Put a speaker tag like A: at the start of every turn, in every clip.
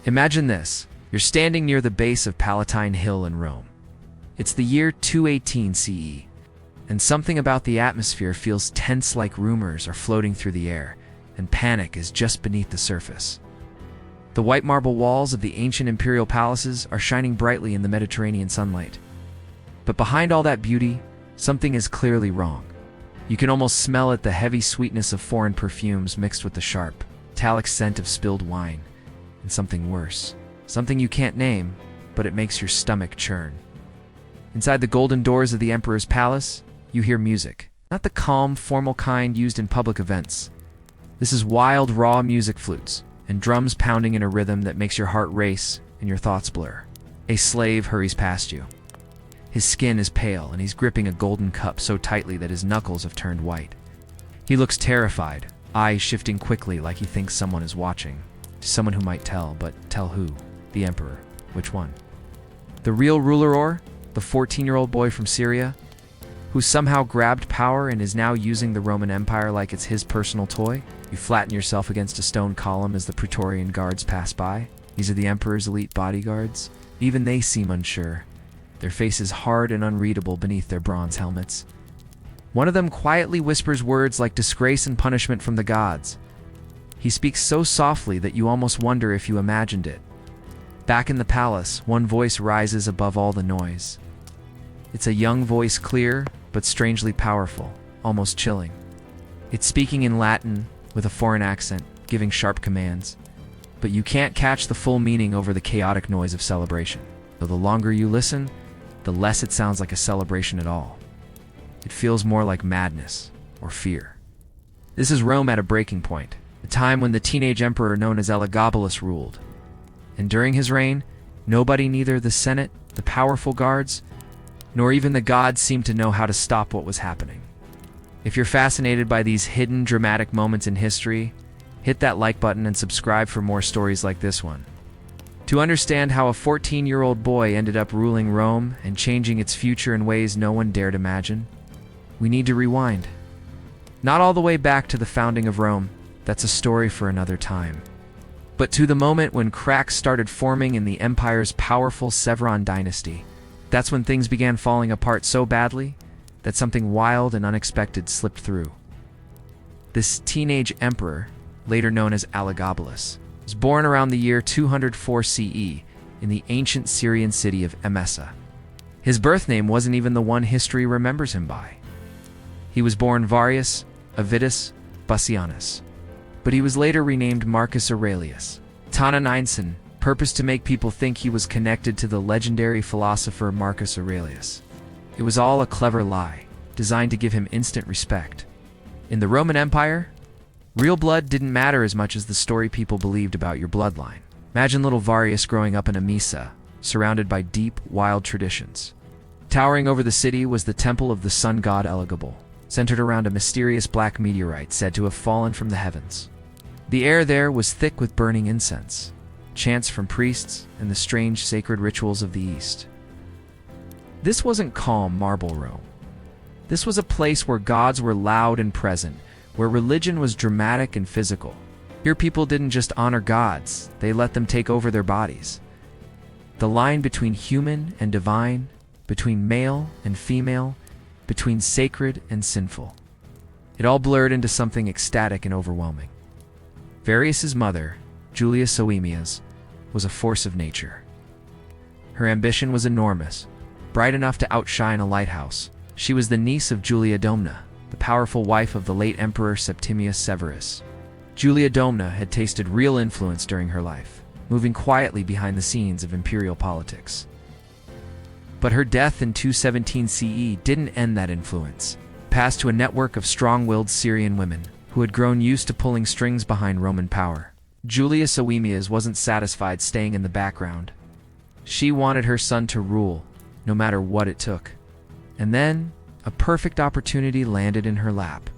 A: Imagine this. You're standing near the base of Palatine Hill in Rome. It's the year 218 CE, and something about the atmosphere feels tense, like rumors are floating through the air, and panic is just beneath the surface. The white marble walls of the ancient imperial palaces are shining brightly in the Mediterranean sunlight. But behind all that beauty, something is clearly wrong. You can almost smell it, the heavy sweetness of foreign perfumes mixed with the sharp, metallic scent of spilled wine, and something worse. Something you can't name, but it makes your stomach churn. Inside the golden doors of the emperor's palace, you hear music. Not the calm, formal kind used in public events. This is wild, raw music, flutes, and drums pounding in a rhythm that makes your heart race and your thoughts blur. A slave hurries past you. His skin is pale, and he's gripping a golden cup so tightly that his knuckles have turned white. He looks terrified, eyes shifting quickly like he thinks someone is watching. Someone who might tell, but tell who? The emperor. Which one? The real ruler, or the 14-year-old boy from Syria, who somehow grabbed power and is now using the Roman Empire like it's his personal toy? You flatten yourself against a stone column as the Praetorian guards pass by. These are the emperor's elite bodyguards. Even they seem unsure, their faces hard and unreadable beneath their bronze helmets. One of them quietly whispers words like disgrace and punishment from the gods. He speaks so softly that you almost wonder if you imagined it. Back in the palace, one voice rises above all the noise. It's a young voice, clear, but strangely powerful, almost chilling. It's speaking in Latin, with a foreign accent, giving sharp commands. But you can't catch the full meaning over the chaotic noise of celebration. Though the longer you listen, the less it sounds like a celebration at all. It feels more like madness, or fear. This is Rome at a breaking point, a time when the teenage emperor known as Elagabalus ruled. And during his reign, nobody, neither the Senate, the powerful guards, nor even the gods, seemed to know how to stop what was happening. If you're fascinated by these hidden, dramatic moments in history, hit that like button and subscribe for more stories like this one. To understand how a 14-year-old boy ended up ruling Rome and changing its future in ways no one dared imagine, we need to rewind. Not all the way back to the founding of Rome, that's a story for another time, but to the moment when cracks started forming in the empire's powerful Syrian dynasty. That's when things began falling apart so badly that something wild and unexpected slipped through. This teenage emperor, later known as Elagabalus, was born around the year 204 CE in the ancient Syrian city of Emesa. His birth name wasn't even the one history remembers him by. He was born Varius Avitus Bassianus, but he was later renamed Marcus Aurelius. Tana Nineson purposed to make people think he was connected to the legendary philosopher Marcus Aurelius. It was all a clever lie, designed to give him instant respect. In the Roman Empire, real blood didn't matter as much as the story people believed about your bloodline. Imagine little Varius growing up in Emesa, surrounded by deep, wild traditions. Towering over the city was the temple of the sun god Elagabalus, centered around a mysterious black meteorite said to have fallen from the heavens. The air there was thick with burning incense, chants from priests, and the strange sacred rituals of the East. This wasn't calm marble Rome. This was a place where gods were loud and present, where religion was dramatic and physical. Here people didn't just honor gods, they let them take over their bodies. The line between human and divine, between male and female, between sacred and sinful, it all blurred into something ecstatic and overwhelming. Varius's mother, Julia Soemias, was a force of nature. Her ambition was enormous, bright enough to outshine a lighthouse. She was the niece of Julia Domna, the powerful wife of the late Emperor Septimius Severus. Julia Domna had tasted real influence during her life, moving quietly behind the scenes of imperial politics. But her death in 217 CE didn't end that influence. It passed to a network of strong-willed Syrian women who had grown used to pulling strings behind Roman power. Julia Soemias wasn't satisfied staying in the background. She wanted her son to rule, no matter what it took. And then, a perfect opportunity landed in her lap.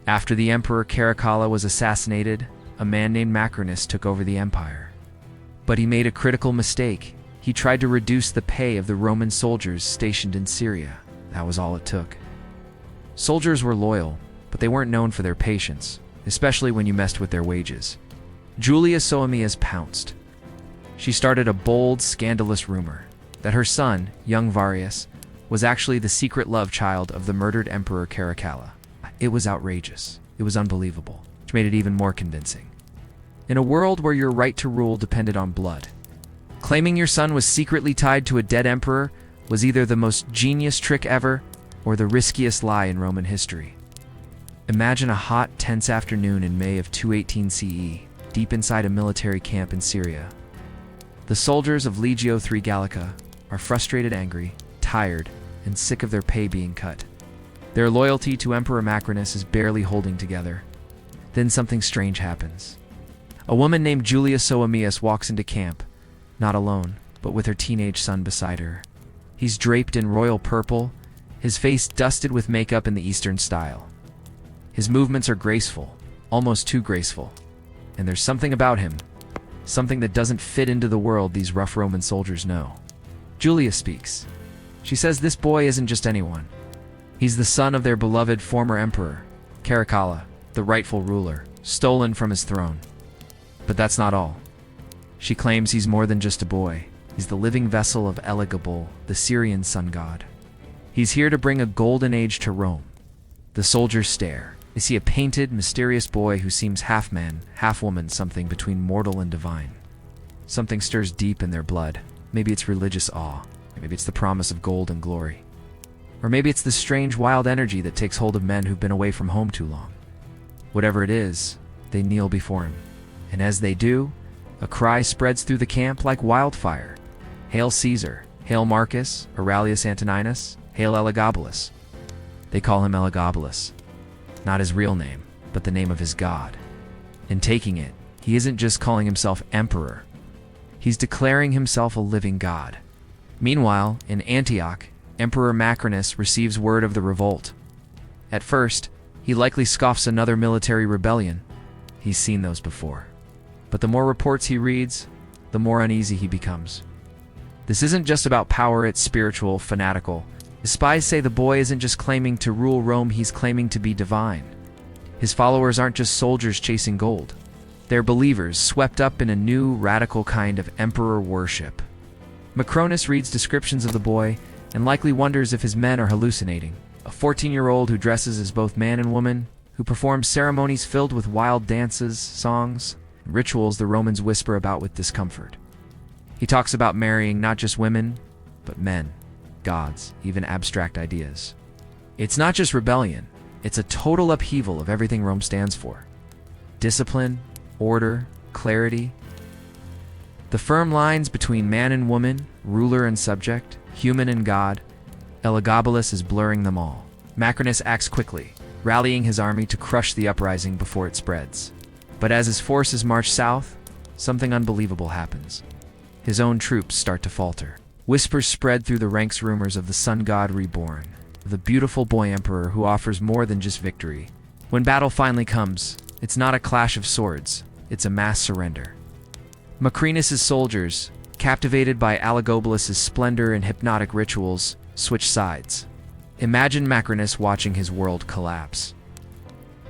A: After the Emperor Caracalla was assassinated, a man named Macrinus took over the empire. But he made a critical mistake. He tried to reduce the pay of the Roman soldiers stationed in Syria. That was all it took. Soldiers were loyal, but they weren't known for their patience, especially when you messed with their wages. Julia Soemias pounced. She started a bold, scandalous rumor that her son, young Varius, was actually the secret love child of the murdered Emperor Caracalla. It was outrageous. It was unbelievable, which made it even more convincing. In a world where your right to rule depended on blood, claiming your son was secretly tied to a dead emperor was either the most genius trick ever or the riskiest lie in Roman history. Imagine a hot, tense afternoon in May of 218 CE, deep inside a military camp in Syria. The soldiers of Legio III Gallica are frustrated, angry, tired, and sick of their pay being cut. Their loyalty to Emperor Macrinus is barely holding together. Then something strange happens. A woman named Julia Soaemias walks into camp, not alone, but with her teenage son beside her. He's draped in royal purple, his face dusted with makeup in the Eastern style. His movements are graceful, almost too graceful. And there's something about him, something that doesn't fit into the world these rough Roman soldiers know. Julia speaks. She says this boy isn't just anyone. He's the son of their beloved former emperor, Caracalla, the rightful ruler, stolen from his throne. But that's not all. She claims he's more than just a boy. He's the living vessel of Elagabalus, the Syrian sun god. He's here to bring a golden age to Rome. The soldiers stare. They see a painted, mysterious boy who seems half man, half woman, something between mortal and divine. Something stirs deep in their blood. Maybe it's religious awe. Maybe it's the promise of gold and glory. Or maybe it's the strange, wild energy that takes hold of men who've been away from home too long. Whatever it is, they kneel before him. And as they do, a cry spreads through the camp like wildfire. Hail Caesar, hail Marcus, Aurelius Antoninus, hail Elagabalus. They call him Elagabalus. Not his real name, but the name of his god. In taking it, he isn't just calling himself emperor. He's declaring himself a living god. Meanwhile, in Antioch, Emperor Macrinus receives word of the revolt. At first, he likely scoffs another military rebellion. He's seen those before. But the more reports he reads, the more uneasy he becomes. This isn't just about power, it's spiritual, fanatical. The spies say the boy isn't just claiming to rule Rome, he's claiming to be divine. His followers aren't just soldiers chasing gold. They're believers swept up in a new, radical kind of emperor worship. Macronus reads descriptions of the boy and likely wonders if his men are hallucinating. A 14-year-old who dresses as both man and woman, who performs ceremonies filled with wild dances, songs, and rituals the Romans whisper about with discomfort. He talks about marrying not just women, but men, gods, even abstract ideas. It's not just rebellion, it's a total upheaval of everything Rome stands for. Discipline, order, clarity. The firm lines between man and woman, ruler and subject, human and god, Elagabalus is blurring them all. Macrinus acts quickly, rallying his army to crush the uprising before it spreads. But as his forces march south, something unbelievable happens. His own troops start to falter. Whispers spread through the ranks, rumors of the sun god reborn, the beautiful boy emperor who offers more than just victory. When battle finally comes, it's not a clash of swords, it's a mass surrender. Macrinus's soldiers, captivated by Elagabalus's splendor and hypnotic rituals, switch sides. Imagine Macrinus watching his world collapse.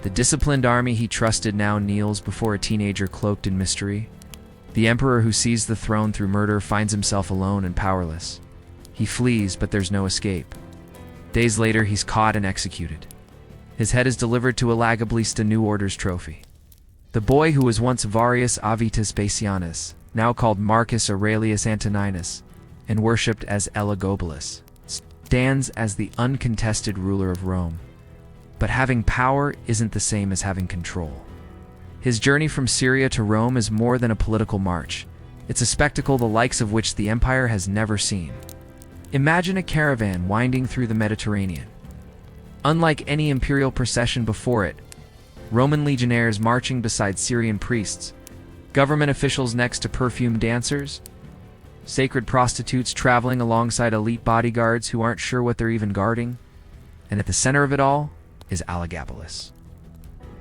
A: The disciplined army he trusted now kneels before a teenager cloaked in mystery. The emperor who seized the throne through murder finds himself alone and powerless. He flees, but there's no escape. Days later, he's caught and executed. His head is delivered to Elagabalus, a new order's trophy. The boy who was once Varius Avitus Bassianus, now called Marcus Aurelius Antoninus, and worshipped as Elagabalus, stands as the uncontested ruler of Rome. But having power isn't the same as having control. His journey from Syria to Rome is more than a political march. It's a spectacle the likes of which the empire has never seen. Imagine a caravan winding through the Mediterranean. Unlike any imperial procession before it, Roman legionnaires marching beside Syrian priests, government officials next to perfumed dancers, sacred prostitutes traveling alongside elite bodyguards who aren't sure what they're even guarding, and at the center of it all is Elagabalus.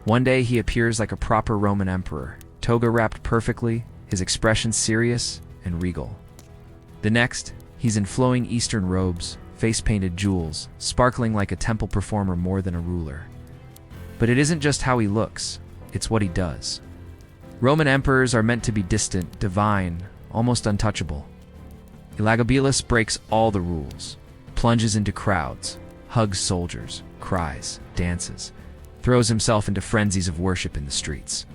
A: One day he appears like a proper Roman emperor, toga wrapped perfectly, his expression serious and regal. The next, he's in flowing Eastern robes, face-painted jewels, sparkling like a temple performer more than a ruler. But it isn't just how he looks, it's what he does. Roman emperors are meant to be distant, divine, almost untouchable. Elagabalus breaks all the rules, plunges into crowds, hugs soldiers, cries, dances, throws himself into frenzies of worship in the streets.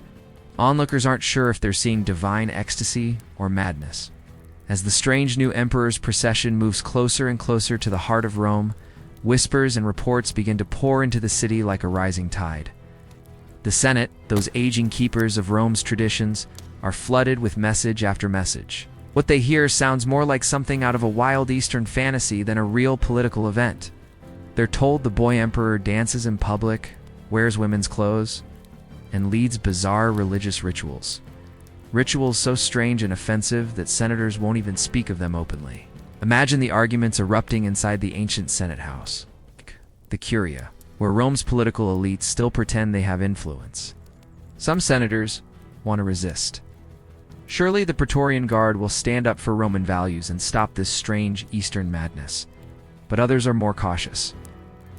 A: Onlookers aren't sure if they're seeing divine ecstasy or madness. As the strange new emperor's procession moves closer and closer to the heart of Rome, whispers and reports begin to pour into the city like a rising tide. The Senate, those aging keepers of Rome's traditions, are flooded with message after message. What they hear sounds more like something out of a wild Eastern fantasy than a real political event. They're told the boy emperor dances in public, wears women's clothes, and leads bizarre religious rituals. Rituals so strange and offensive that senators won't even speak of them openly. Imagine the arguments erupting inside the ancient Senate House, the Curia, where Rome's political elites still pretend they have influence. Some senators want to resist. Surely the Praetorian Guard will stand up for Roman values and stop this strange Eastern madness. But others are more cautious.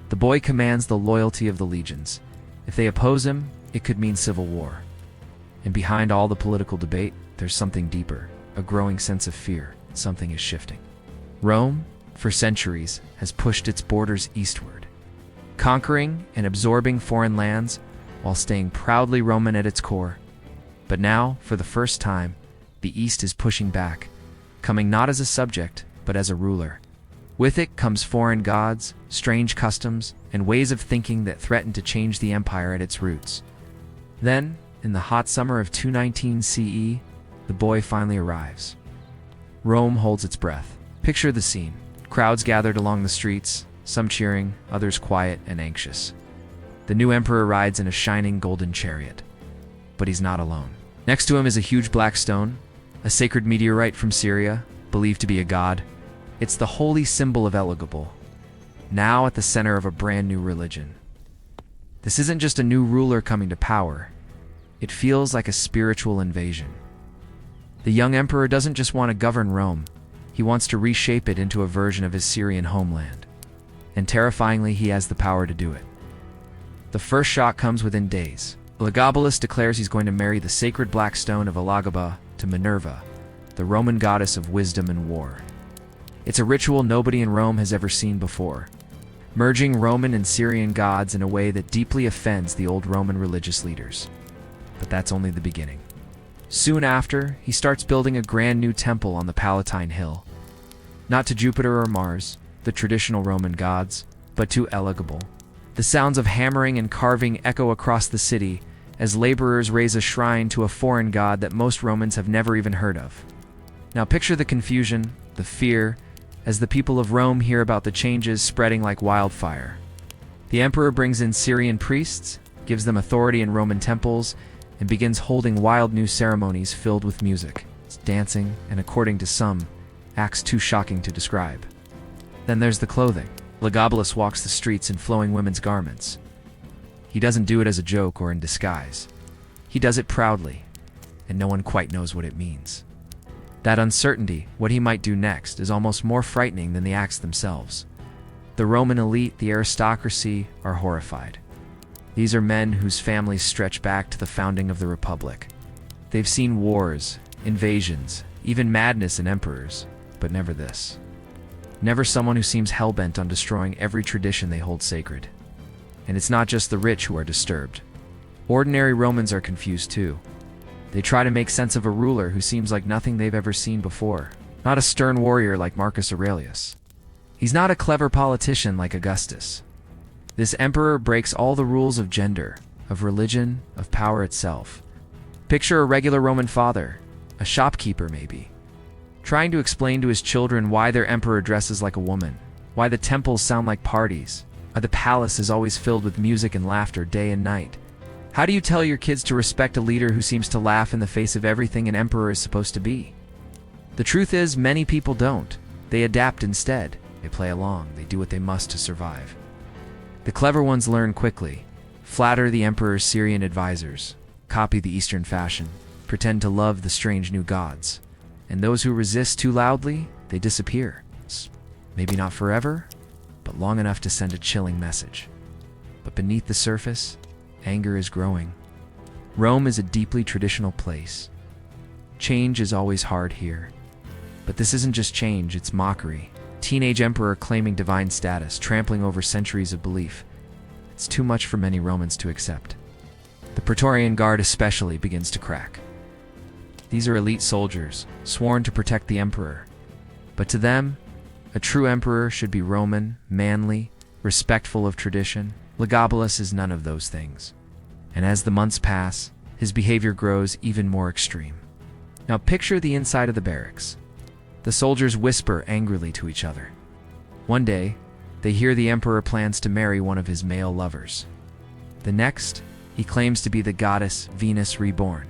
A: The boy commands the loyalty of the legions. If they oppose him, it could mean civil war. And behind all the political debate, there's something deeper, a growing sense of fear. Something is shifting. Rome, for centuries, has pushed its borders eastward, conquering and absorbing foreign lands while staying proudly Roman at its core. But now, for the first time, the East is pushing back, coming not as a subject, but as a ruler. With it comes foreign gods, strange customs, and ways of thinking that threaten to change the empire at its roots. Then, in the hot summer of 219 CE, the boy finally arrives. Rome holds its breath. Picture the scene. Crowds gathered along the streets, some cheering, others quiet and anxious. The new emperor rides in a shining golden chariot. But he's not alone. Next to him is a huge black stone, a sacred meteorite from Syria, believed to be a god. It's the holy symbol of Elagabalus, now at the center of a brand new religion. This isn't just a new ruler coming to power. It feels like a spiritual invasion. The young emperor doesn't just want to govern Rome. He wants to reshape it into a version of his Syrian homeland. And terrifyingly, he has the power to do it. The first shock comes within days. Elagabalus declares he's going to marry the sacred black stone of Elagabalus to Minerva, the Roman goddess of wisdom and war. It's a ritual nobody in Rome has ever seen before, merging Roman and Syrian gods in a way that deeply offends the old Roman religious leaders. But that's only the beginning. Soon after, he starts building a grand new temple on the Palatine Hill. Not to Jupiter or Mars, the traditional Roman gods, but to Elagabalus. The sounds of hammering and carving echo across the city as laborers raise a shrine to a foreign god that most Romans have never even heard of. Now picture the confusion, the fear, as the people of Rome hear about the changes spreading like wildfire. The emperor brings in Syrian priests, gives them authority in Roman temples, and begins holding wild new ceremonies filled with music, dancing, and according to some, acts too shocking to describe. Then there's the clothing. Elagabalus walks the streets in flowing women's garments. He doesn't do it as a joke or in disguise. He does it proudly, and no one quite knows what it means. That uncertainty, what he might do next, is almost more frightening than the acts themselves. The Roman elite, the aristocracy, are horrified. These are men whose families stretch back to the founding of the Republic. They've seen wars, invasions, even madness in emperors, but never this. Never someone who seems hell-bent on destroying every tradition they hold sacred. And it's not just the rich who are disturbed. Ordinary Romans are confused too. They try to make sense of a ruler who seems like nothing they've ever seen before. Not a stern warrior like Marcus Aurelius. He's not a clever politician like Augustus. This emperor breaks all the rules of gender, of religion, of power itself. Picture a regular Roman father, a shopkeeper maybe, trying to explain to his children why their emperor dresses like a woman, why the temples sound like parties, why the palace is always filled with music and laughter day and night. How do you tell your kids to respect a leader who seems to laugh in the face of everything an emperor is supposed to be? The truth is, many people don't. They adapt instead. They play along. They do what they must to survive. The clever ones learn quickly, flatter the emperor's Syrian advisors, copy the Eastern fashion, pretend to love the strange new gods. And those who resist too loudly, they disappear. Maybe not forever, but long enough to send a chilling message. But beneath the surface, anger is growing. Rome is a deeply traditional place. Change is always hard here. But this isn't just change, it's mockery. Teenage emperor claiming divine status, trampling over centuries of belief. It's too much for many Romans to accept. The Praetorian Guard especially begins to crack. These are elite soldiers, sworn to protect the emperor. But to them, a true emperor should be Roman, manly, respectful of tradition. Elagabalus is none of those things. And as the months pass, his behavior grows even more extreme. Now picture the inside of the barracks. The soldiers whisper angrily to each other. One day, they hear the emperor plans to marry one of his male lovers. The next, he claims to be the goddess Venus reborn.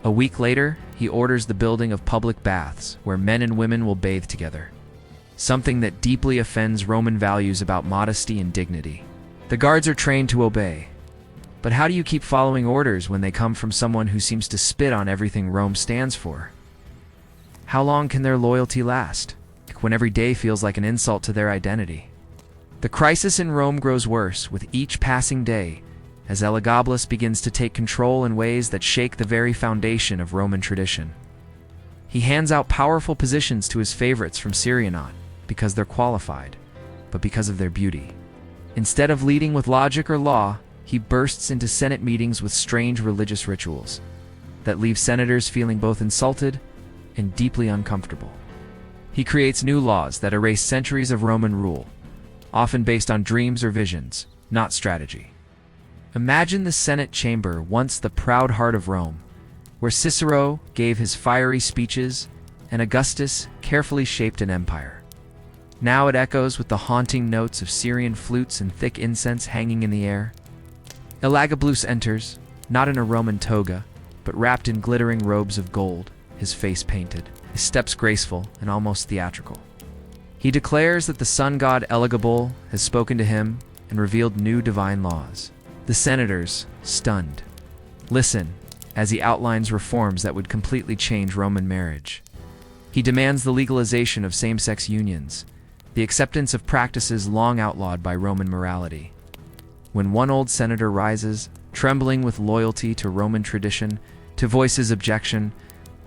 A: A week later, he orders the building of public baths where men and women will bathe together. Something that deeply offends Roman values about modesty and dignity. The guards are trained to obey. But how do you keep following orders when they come from someone who seems to spit on everything Rome stands for? How long can their loyalty last, when every day feels like an insult to their identity? The crisis in Rome grows worse with each passing day, as Elagabalus begins to take control in ways that shake the very foundation of Roman tradition. He hands out powerful positions to his favorites from Syrian, not because they're qualified, but because of their beauty. Instead of leading with logic or law, he bursts into Senate meetings with strange religious rituals that leave senators feeling both insulted and deeply uncomfortable. He creates new laws that erase centuries of Roman rule, often based on dreams or visions, not strategy. Imagine the Senate chamber, once the proud heart of Rome, where Cicero gave his fiery speeches and Augustus carefully shaped an empire. Now it echoes with the haunting notes of Syrian flutes and thick incense hanging in the air. Elagabalus enters, not in a Roman toga, but wrapped in glittering robes of gold, his face painted, his steps graceful and almost theatrical. He declares that the sun god Elagabalus has spoken to him and revealed new divine laws. The senators, stunned, listen as he outlines reforms that would completely change Roman marriage. He demands the legalization of same-sex unions, the acceptance of practices long outlawed by Roman morality. When one old senator rises, trembling with loyalty to Roman tradition, to voice his objection,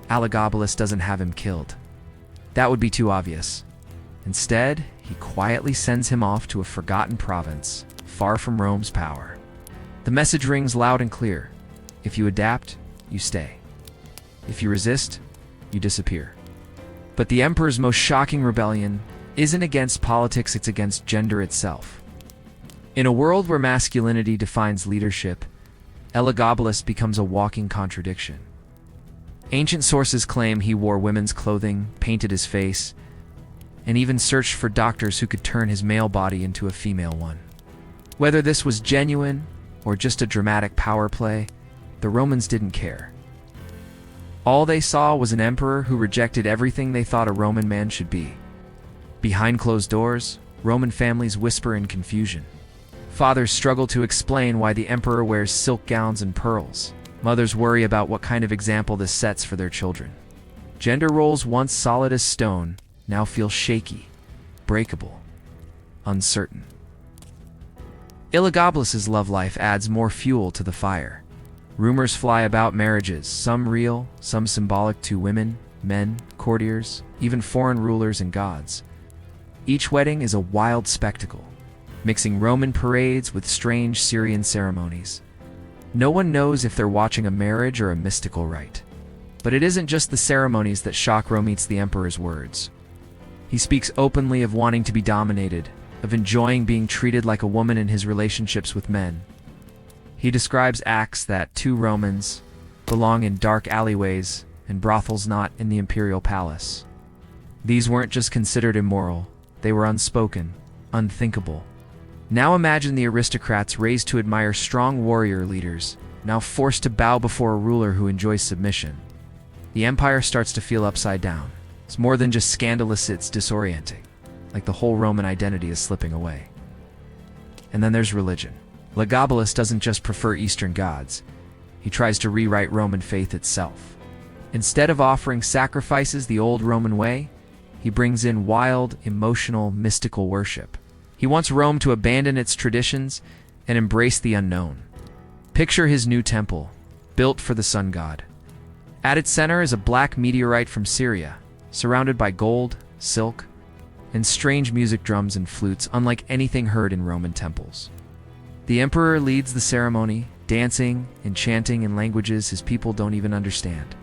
A: Elagabalus doesn't have him killed. That would be too obvious. Instead, he quietly sends him off to a forgotten province, far from Rome's power. The message rings loud and clear. If you adapt, you stay. If you resist, you disappear. But the emperor's most shocking rebellion isn't against politics, it's against gender itself. In a world where masculinity defines leadership, Elagabalus becomes a walking contradiction. Ancient sources claim he wore women's clothing, painted his face, and even searched for doctors who could turn his male body into a female one. Whether this was genuine or just a dramatic power play, the Romans didn't care. All they saw was an emperor who rejected everything they thought a Roman man should be. Behind closed doors, Roman families whisper in confusion. Fathers struggle to explain why the emperor wears silk gowns and pearls. Mothers worry about what kind of example this sets for their children. Gender roles once solid as stone now feel shaky, breakable, uncertain. Elagabalus's love life adds more fuel to the fire. Rumors fly about marriages, some real, some symbolic, to women, men, courtiers, even foreign rulers and gods. Each wedding is a wild spectacle, mixing Roman parades with strange Syrian ceremonies. No one knows if they're watching a marriage or a mystical rite. But it isn't just the ceremonies that shock Rome. Meets the emperor's words. He speaks openly of wanting to be dominated, of enjoying being treated like a woman in his relationships with men. He describes acts that, to Romans, belong in dark alleyways and brothels, not in the imperial palace. These weren't just considered immoral, they were unspoken, unthinkable. Now imagine the aristocrats raised to admire strong warrior leaders, now forced to bow before a ruler who enjoys submission. The empire starts to feel upside down. It's more than just scandalous, it's disorienting, like the whole Roman identity is slipping away. And then there's religion. Elagabalus doesn't just prefer Eastern gods, he tries to rewrite Roman faith itself. Instead of offering sacrifices the old Roman way, he brings in wild, emotional, mystical worship. He wants Rome to abandon its traditions and embrace the unknown. Picture his new temple, built for the sun god. At its center is a black meteorite from Syria, surrounded by gold, silk, and strange music drums and flutes unlike anything heard in Roman temples. The emperor leads the ceremony, dancing and chanting in languages his people don't even understand.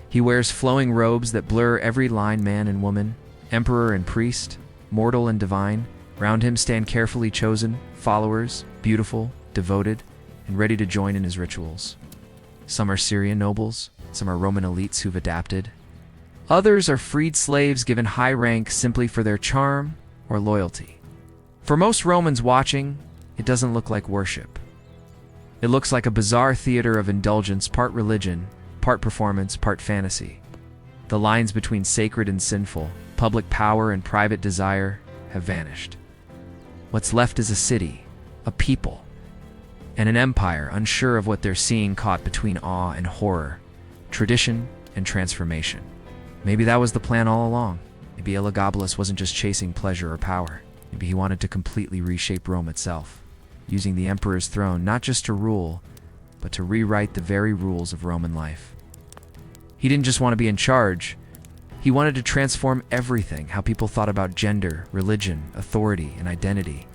A: He wears flowing robes that blur every line, man and woman, emperor and priest, mortal and divine. Round him stand carefully chosen followers, beautiful, devoted, and ready to join in his rituals. Some are Syrian nobles, some are Roman elites who've adapted. Others are freed slaves given high rank simply for their charm or loyalty. For most Romans watching, it doesn't look like worship. It looks like a bizarre theater of indulgence, part religion, part performance, part fantasy. The lines between sacred and sinful, public power and private desire have vanished. What's left is a city, a people, and an empire unsure of what they're seeing, caught between awe and horror, tradition and transformation. Maybe that was the plan all along. Maybe Elagabalus wasn't just chasing pleasure or power. Maybe he wanted to completely reshape Rome itself, using the emperor's throne not just to rule, but to rewrite the very rules of Roman life. He didn't just want to be in charge. He wanted to transform everything, how people thought about gender, religion, authority, and identity.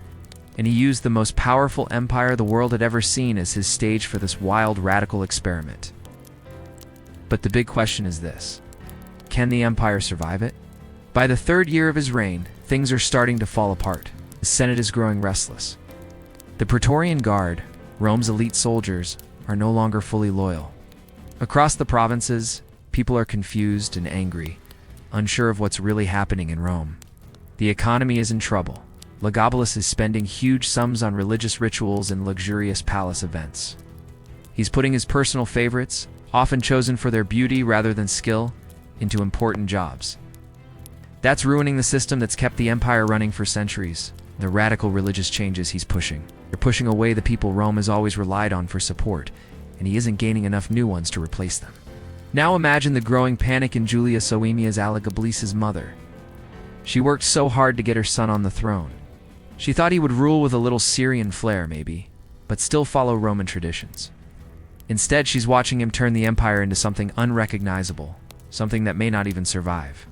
A: And he used the most powerful empire the world had ever seen as his stage for this wild, radical experiment. But the big question is this: can the empire survive it? By the third year of his reign, things are starting to fall apart. The Senate is growing restless. The Praetorian Guard, Rome's elite soldiers, are no longer fully loyal. Across the provinces, people are confused and angry, unsure of what's really happening in Rome. The economy is in trouble. Elagabalus is spending huge sums on religious rituals and luxurious palace events. He's putting his personal favorites, often chosen for their beauty rather than skill, into important jobs. That's ruining the system that's kept the empire running for centuries. The radical religious changes he's pushing. They're pushing away the people Rome has always relied on for support, and he isn't gaining enough new ones to replace them. Now imagine the growing panic in Julia Soemia's, Elagabalus's mother. She worked so hard to get her son on the throne. She thought he would rule with a little Syrian flair, maybe, but still follow Roman traditions. Instead, she's watching him turn the empire into something unrecognizable, something that may not even survive.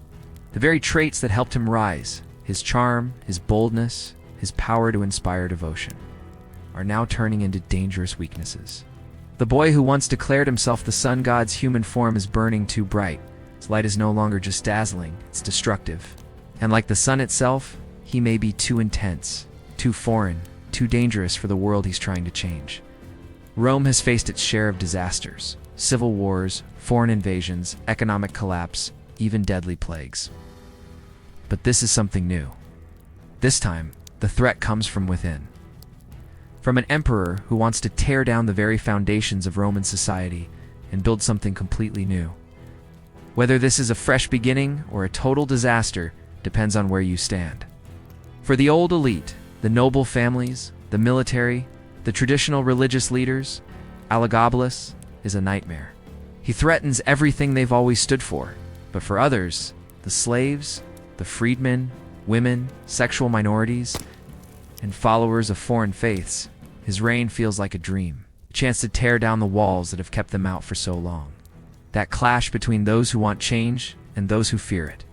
A: The very traits that helped him rise, his charm, his boldness, his power to inspire devotion, are now turning into dangerous weaknesses. The boy who once declared himself the sun god's human form is burning too bright. His light is no longer just dazzling, it's destructive. And like the sun itself, he may be too intense, too foreign, too dangerous for the world he's trying to change. Rome has faced its share of disasters: civil wars, foreign invasions, economic collapse, even deadly plagues. But this is something new. This time, the threat comes from within. From an emperor who wants to tear down the very foundations of Roman society and build something completely new. Whether this is a fresh beginning or a total disaster depends on where you stand. For the old elite, the noble families, the military, the traditional religious leaders, Elagabalus is a nightmare. He threatens everything they've always stood for. But for others, the slaves, the freedmen, women, sexual minorities, and followers of foreign faiths, his reign feels like a dream, a chance to tear down the walls that have kept them out for so long. That clash between those who want change and those who fear it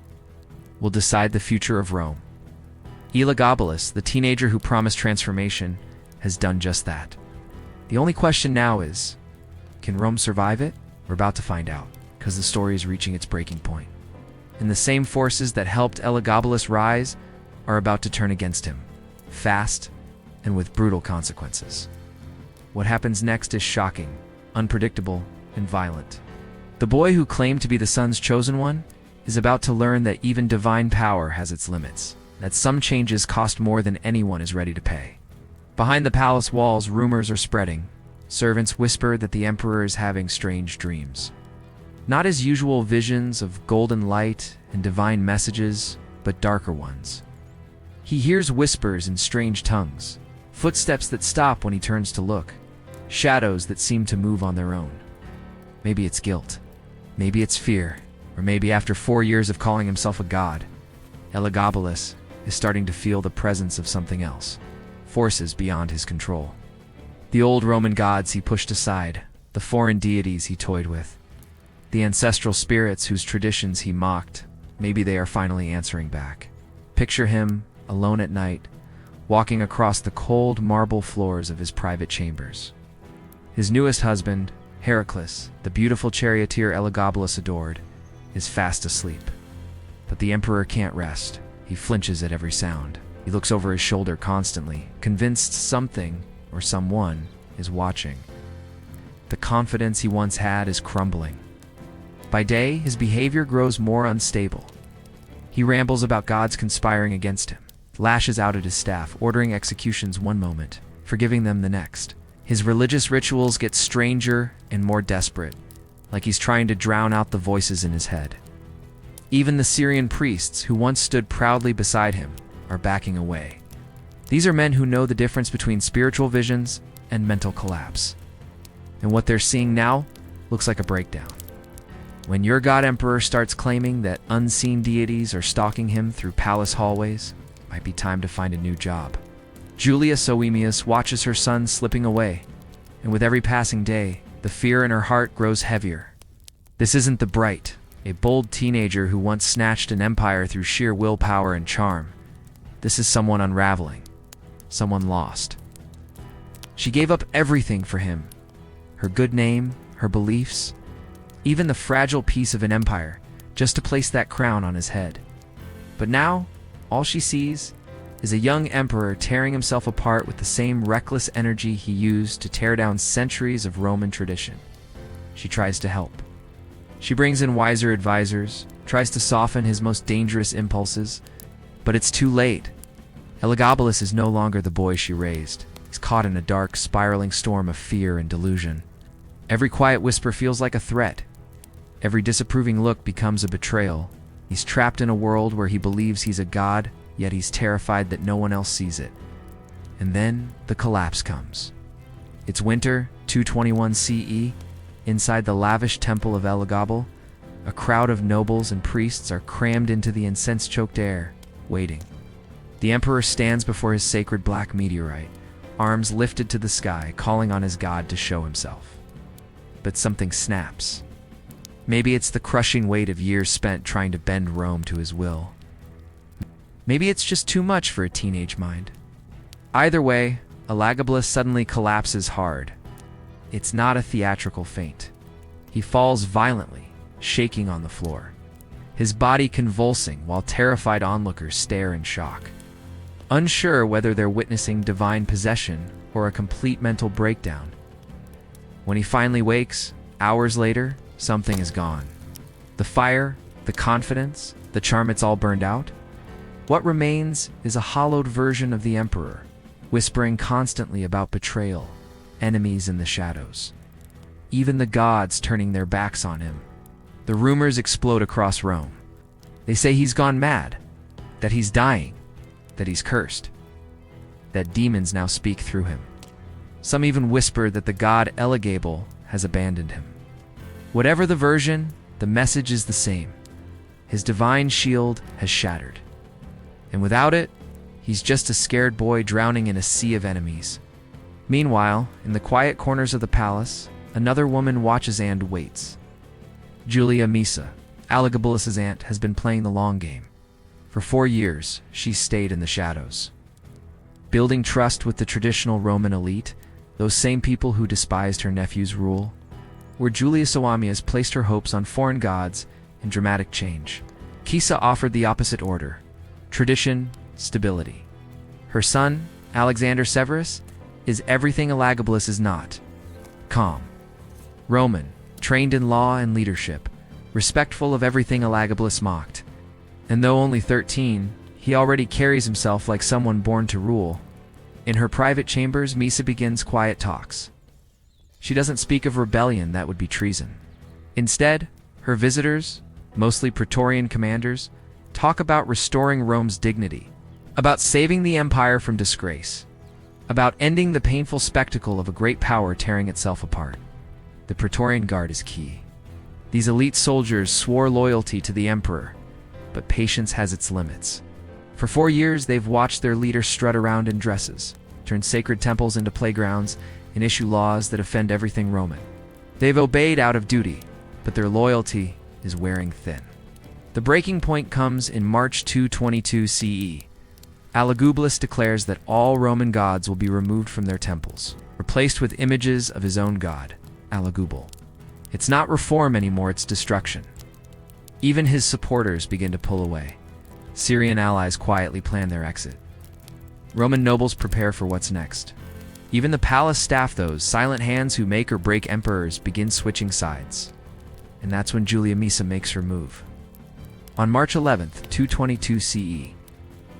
A: will decide the future of Rome. Elagabalus, the teenager who promised transformation, has done just that. The only question now is, can Rome survive it? We're about to find out, because the story is reaching its breaking point. And the same forces that helped Elagabalus rise are about to turn against him, fast and with brutal consequences. What happens next is shocking, unpredictable, and violent. The boy who claimed to be the sun's chosen one is about to learn that even divine power has its limits, that some changes cost more than anyone is ready to pay. Behind the palace walls, rumors are spreading. Servants whisper that the emperor is having strange dreams. Not his usual visions of golden light and divine messages, but darker ones. He hears whispers in strange tongues, footsteps that stop when he turns to look, shadows that seem to move on their own. Maybe it's guilt, maybe it's fear, or maybe after 4 years of calling himself a god, Elagabalus is starting to feel the presence of something else, forces beyond his control. The old Roman gods he pushed aside, the foreign deities he toyed with. The ancestral spirits whose traditions he mocked, maybe they are finally answering back. Picture him, alone at night, walking across the cold marble floors of his private chambers. His newest husband, Heracles, the beautiful charioteer Elagabalus adored, is fast asleep. But the emperor can't rest. He flinches at every sound. He looks over his shoulder constantly, convinced something or someone is watching. The confidence he once had is crumbling. By day, his behavior grows more unstable. He rambles about gods conspiring against him, lashes out at his staff, ordering executions one moment, forgiving them the next. His religious rituals get stranger and more desperate, like he's trying to drown out the voices in his head. Even the Syrian priests, who once stood proudly beside him, are backing away. These are men who know the difference between spiritual visions and mental collapse. And what they're seeing now looks like a breakdown. When your god emperor starts claiming that unseen deities are stalking him through palace hallways, it might be time to find a new job. Julia Soemius watches her son slipping away, and with every passing day, the fear in her heart grows heavier. This isn't the bright, a bold teenager who once snatched an empire through sheer willpower and charm. This is someone unraveling, someone lost. She gave up everything for him, her good name, her beliefs, even the fragile piece of an empire, just to place that crown on his head. But now, all she sees is a young emperor tearing himself apart with the same reckless energy he used to tear down centuries of Roman tradition. She tries to help. She brings in wiser advisors, tries to soften his most dangerous impulses, but it's too late. Elagabalus is no longer the boy she raised. He's caught in a dark, spiraling storm of fear and delusion. Every quiet whisper feels like a threat. Every disapproving look becomes a betrayal. He's trapped in a world where he believes he's a god, yet he's terrified that no one else sees it. And then the collapse comes. It's winter, 221 CE. Inside the lavish temple of Elagabalus, a crowd of nobles and priests are crammed into the incense-choked air, waiting. The emperor stands before his sacred black meteorite, arms lifted to the sky, calling on his god to show himself. But something snaps. Maybe it's the crushing weight of years spent trying to bend Rome to his will. Maybe it's just too much for a teenage mind. Either way, Elagabalus suddenly collapses hard. It's not a theatrical faint. He falls violently, shaking on the floor, his body convulsing while terrified onlookers stare in shock, unsure whether they're witnessing divine possession or a complete mental breakdown. When he finally wakes, hours later, something is gone. The fire, the confidence, the charm, it's all burned out. What remains is a hollowed version of the emperor, whispering constantly about betrayal, enemies in the shadows. Even the gods turning their backs on him. The rumors explode across Rome. They say he's gone mad, that he's dying, that he's cursed, that demons now speak through him. Some even whisper that the god Elagabalus has abandoned him. Whatever the version, the message is the same. His divine shield has shattered. And without it, he's just a scared boy drowning in a sea of enemies. Meanwhile, in the quiet corners of the palace, another woman watches and waits. Julia Misa, Elagabalus' aunt, has been playing the long game. For 4 years, she's stayed in the shadows, building trust with the traditional Roman elite, those same people who despised her nephew's rule. Where Julia Soemius placed her hopes on foreign gods and dramatic change, Kisa offered the opposite order: tradition, stability. Her son, Alexander Severus, is everything Elagabalus is not. Calm, Roman, trained in law and leadership, respectful of everything Elagabalus mocked. And though only 13, he already carries himself like someone born to rule. In her private chambers, Misa begins quiet talks. She doesn't speak of rebellion, that would be treason. Instead, her visitors, mostly Praetorian commanders, talk about restoring Rome's dignity, about saving the empire from disgrace, about ending the painful spectacle of a great power tearing itself apart. The Praetorian Guard is key. These elite soldiers swore loyalty to the emperor, but patience has its limits. For 4 years, they've watched their leader strut around in dresses, turn sacred temples into playgrounds, and issue laws that offend everything Roman. They've obeyed out of duty, but their loyalty is wearing thin. The breaking point comes in March 222 CE. Elagabalus declares that all Roman gods will be removed from their temples, replaced with images of his own god, Elagabal. It's not reform anymore, it's destruction. Even his supporters begin to pull away. Syrian allies quietly plan their exit. Roman nobles prepare for what's next. Even the palace staff, those silent hands who make or break emperors, begin switching sides. And that's when Julia Misa makes her move. On March 11th, 222 CE,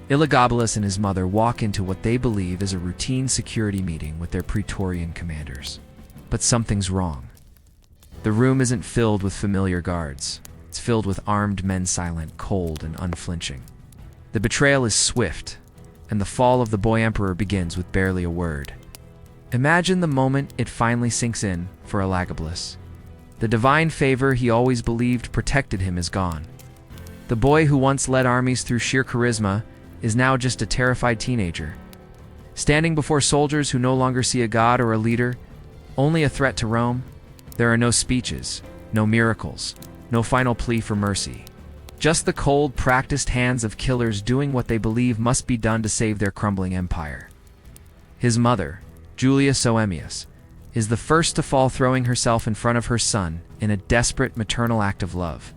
A: Elagabalus and his mother walk into what they believe is a routine security meeting with their Praetorian commanders. But something's wrong. The room isn't filled with familiar guards. It's filled with armed men, silent, cold, and unflinching. The betrayal is swift, and the fall of the boy emperor begins with barely a word. Imagine the moment it finally sinks in for Elagabalus. The divine favor he always believed protected him is gone. The boy who once led armies through sheer charisma is now just a terrified teenager, standing before soldiers who no longer see a god or a leader, only a threat to Rome. There are no speeches, no miracles, no final plea for mercy. Just the cold, practiced hands of killers doing what they believe must be done to save their crumbling empire. His mother, Julia Soemius, is the first to fall, throwing herself in front of her son in a desperate maternal act of love.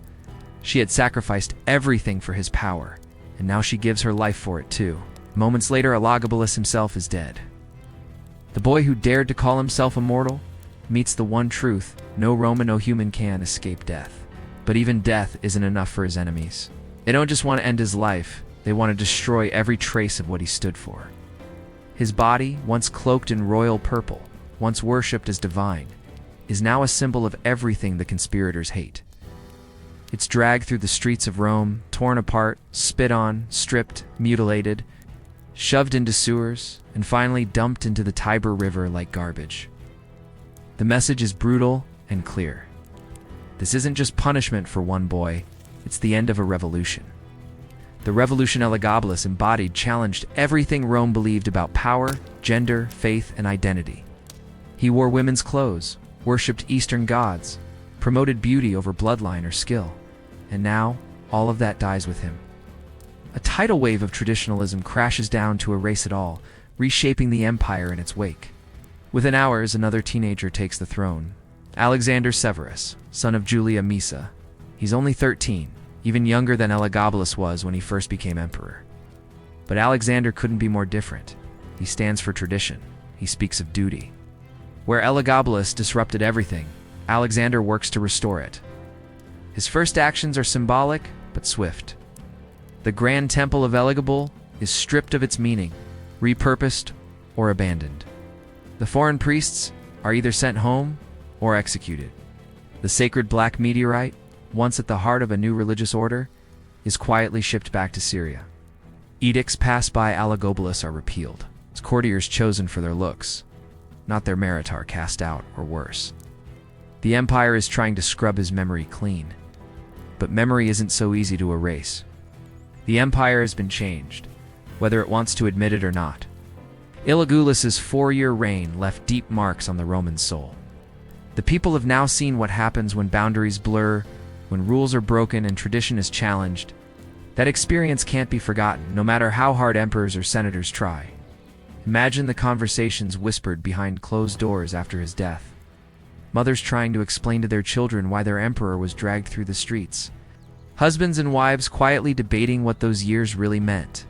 A: She had sacrificed everything for his power, and now she gives her life for it too. Moments later, Elagabalus himself is dead. The boy who dared to call himself immortal meets the one truth: no Roman, no human can escape death. But even death isn't enough for his enemies. They don't just want to end his life, they want to destroy every trace of what he stood for. His body, once cloaked in royal purple, once worshipped as divine, is now a symbol of everything the conspirators hate. It's dragged through the streets of Rome, torn apart, spit on, stripped, mutilated, shoved into sewers, and finally dumped into the Tiber River like garbage. The message is brutal and clear. This isn't just punishment for one boy, it's the end of a revolution. The revolution Elagabalus embodied challenged everything Rome believed about power, gender, faith, and identity. He wore women's clothes, worshipped Eastern gods, promoted beauty over bloodline or skill. And now, all of that dies with him. A tidal wave of traditionalism crashes down to erase it all, reshaping the empire in its wake. Within hours, another teenager takes the throne. Alexander Severus, son of Julia Misa. He's only 13, even younger than Elagabalus was when he first became emperor. But Alexander couldn't be more different. He stands for tradition. He speaks of duty. Where Elagabalus disrupted everything, Alexander works to restore it. His first actions are symbolic, but swift. The grand temple of Elagabal is stripped of its meaning, repurposed, or abandoned. The foreign priests are either sent home or executed. The sacred black meteorite, once at the heart of a new religious order, is quietly shipped back to Syria. Edicts passed by Elagabalus are repealed. His courtiers chosen for their looks, not their merit, are cast out, or worse. The empire is trying to scrub his memory clean. But memory isn't so easy to erase. The empire has been changed, whether it wants to admit it or not. Elagabalus's 4-year reign left deep marks on the Roman soul. The people have now seen what happens when boundaries blur, when rules are broken and tradition is challenged. That experience can't be forgotten, no matter how hard emperors or senators try. Imagine the conversations whispered behind closed doors after his death. Mothers trying to explain to their children why their emperor was dragged through the streets. Husbands and wives quietly debating what those years really meant.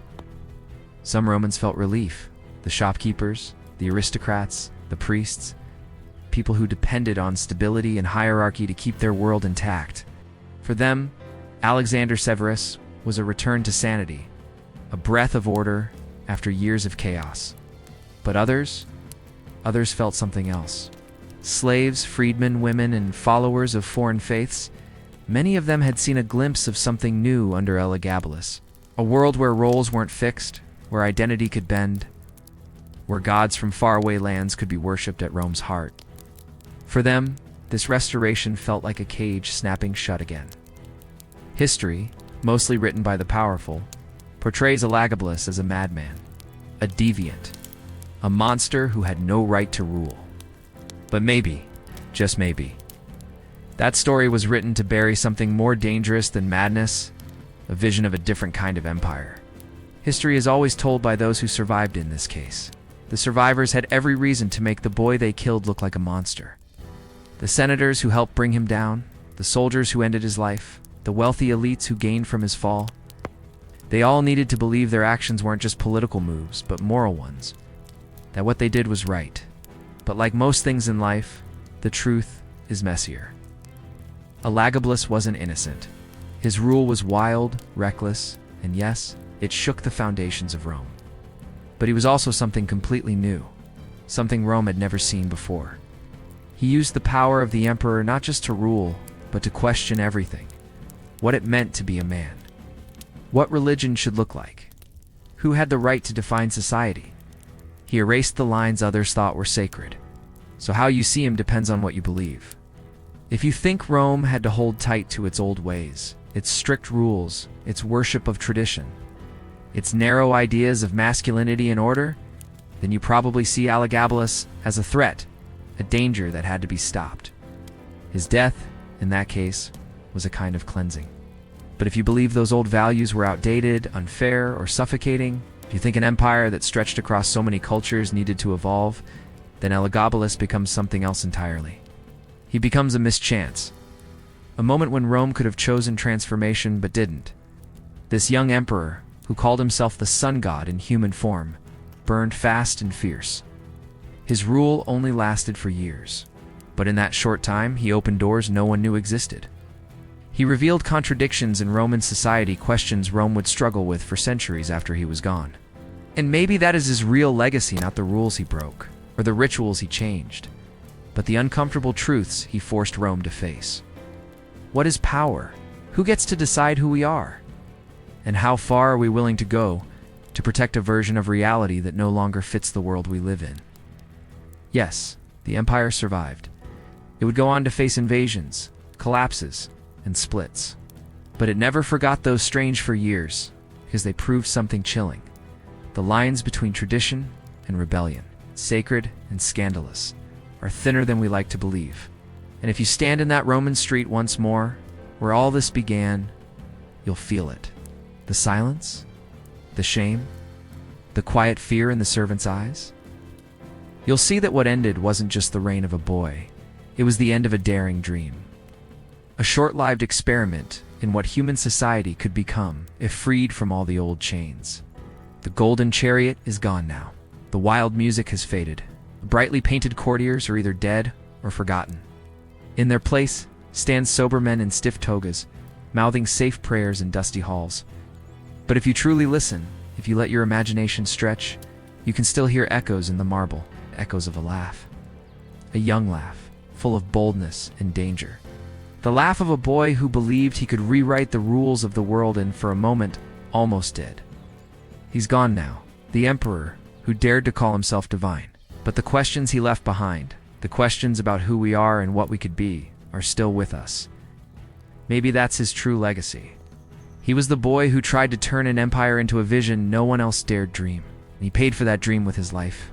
A: Some Romans felt relief. The shopkeepers, the aristocrats, the priests, people who depended on stability and hierarchy to keep their world intact. For them, Alexander Severus was a return to sanity, a breath of order after years of chaos. But others felt something else. Slaves, freedmen, women, and followers of foreign faiths, many of them had seen a glimpse of something new under Elagabalus. A world where roles weren't fixed, where identity could bend, where gods from faraway lands could be worshipped at Rome's heart. For them, this restoration felt like a cage snapping shut again. History, mostly written by the powerful, portrays Elagabalus as a madman, a deviant, a monster who had no right to rule. But maybe, just maybe, That story was written to bury something more dangerous than madness, a vision of a different kind of empire. History is always told by those who survived in this case. The survivors had every reason to make the boy they killed look like a monster. The senators who helped bring him down, the soldiers who ended his life, the wealthy elites who gained from his fall, they all needed to believe their actions weren't just political moves, but moral ones. That what they did was right. But like most things in life, the truth is messier. Elagabalus wasn't innocent. His rule was wild, reckless, and yes, it shook the foundations of Rome. But he was also something completely new, something Rome had never seen before. He used the power of the emperor not just to rule, but to question everything. What it meant to be a man. What religion should look like. Who had the right to define society. He erased the lines others thought were sacred. So how you see him depends on what you believe. If you think Rome had to hold tight to its old ways, its strict rules, its worship of tradition, its narrow ideas of masculinity and order, then you probably see Elagabalus as a threat, a danger that had to be stopped. His death, in that case, was a kind of cleansing. But if you believe those old values were outdated, unfair, or suffocating, if you think an empire that stretched across so many cultures needed to evolve, then Elagabalus becomes something else entirely. He becomes a mischance, a moment when Rome could have chosen transformation but didn't. This young emperor, who called himself the sun god in human form, burned fast and fierce. His rule only lasted for years, but in that short time he opened doors no one knew existed. He revealed contradictions in Roman society, questions Rome would struggle with for centuries after he was gone. And maybe that is his real legacy, not the rules he broke, or the rituals he changed, but the uncomfortable truths he forced Rome to face. What is power? Who gets to decide who we are? And how far are we willing to go to protect a version of reality that no longer fits the world we live in? Yes, the empire survived. It would go on to face invasions, collapses, and splits. But it never forgot those strange for years, because they proved something chilling. The lines between tradition and rebellion, sacred and scandalous, are thinner than we like to believe. And if you stand in that Roman street once more, where all this began, you'll feel it. The silence, the shame, the quiet fear in the servants' eyes. You'll see that what ended wasn't just the reign of a boy, it was the end of a daring dream. A short-lived experiment in what human society could become if freed from all the old chains. The golden chariot is gone now. The wild music has faded. The brightly painted courtiers are either dead or forgotten. In their place stand sober men in stiff togas, mouthing safe prayers in dusty halls. But if you truly listen, if you let your imagination stretch, you can still hear echoes in the marble, echoes of a laugh. A young laugh, full of boldness and danger. The laugh of a boy who believed he could rewrite the rules of the world and, for a moment, almost did. He's gone now, the emperor who dared to call himself divine. But the questions he left behind, the questions about who we are and what we could be, are still with us. Maybe that's his true legacy. He was the boy who tried to turn an empire into a vision no one else dared dream, and he paid for that dream with his life.